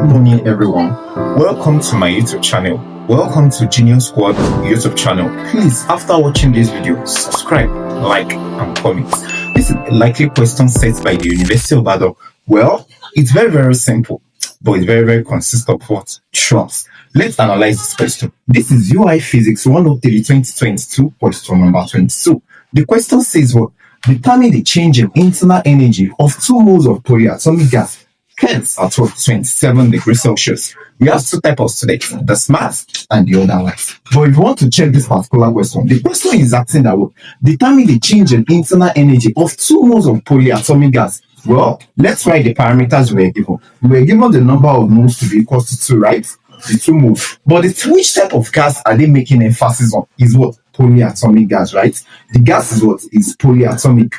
morning, everyone. Welcome to my YouTube channel. Welcome to Genius Squad YouTube channel. Please, after watching this video, subscribe, like, and comment. This is a likely question set by the University of Ibadan. Well, it's very simple, but it's very consists of what? Trust. Let's analyze this question. This is UI Physics 103 2022, question number 22. The question says what? Determine the change in internal energy of 2 moles of polyatomic gas hence at 27 degrees Celsius. We have 2 types of students, the smart and the other ones. But if you want to check this particular question, the question is asking that determine the change in internal energy of 2 moles of polyatomic gas. Well, let's write the parameters we were given. We were given the number of moles to be equal to 2, right? The 2 moles. But which type of gas are they making emphasis on? Is what? Polyatomic gas, right? The gas is what? Is polyatomic,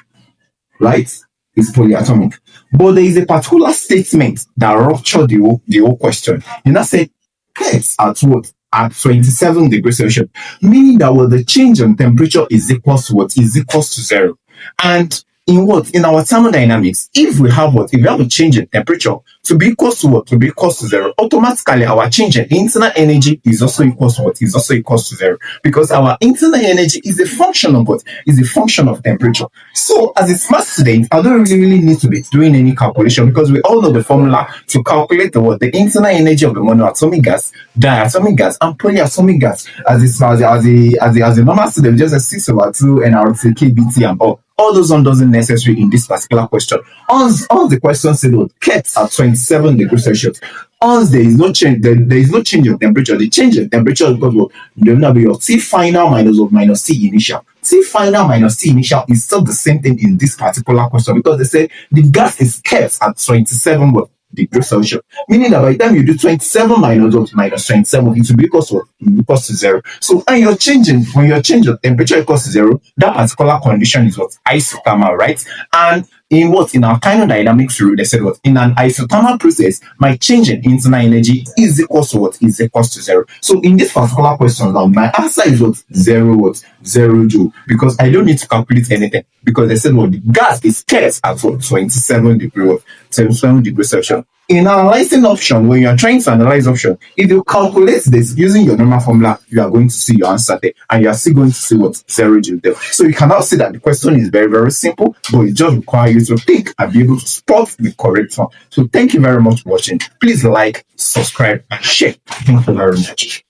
right? Is polyatomic. But there is a particular statement that ruptured the whole question. You know, said heads at what? At 27 degrees Celsius. Meaning that the change in temperature is equal to what? Is equal to 0. And in what? In our thermodynamics, if we have what? If we have a change in temperature to be equal to what? To be equal to 0, automatically our change in internal energy is also equal to what? Is also equal to 0. Because our internal energy is a function of what? Is a function of temperature. So as a smart student, I don't really need to be doing any calculation because we all know the formula to calculate the internal energy of the monoatomic gas, diatomic gas, and polyatomic gas. As a normal student, just a 6/2 NRT KBT and all those one doesn't necessary in this particular question. All the questions said kept at 27 degrees Celsius. Once there is no change, there is no change in temperature. The change in temperature is because there will be your T final minus T initial. T final minus T initial is still the same thing in this particular question because they say the gas is kept at 27 degrees Celsius. Meaning that by the time you do 27 minus 27, it will be equal to 0. So when you're changing temperature equals to 0, that particular condition is what? Isothermal, right? And in our thermodynamics rule, they said in an isothermal process, my change in internal energy is equal to what? Is equal to 0. So in this particular question now, my answer is what? 0 joule. Because I don't need to calculate anything. Because they said the gas is kept at 27 degrees Celsius. In analyzing option, when you're trying to analyze option, if you calculate this using your normal formula, you are going to see your answer there, and you are still going to see 0 joule there. So you cannot see that the question is very simple, but it just requires you to think and be able to spot the correct one. So thank you very much for watching. Please like, subscribe, and share. Thank you very much.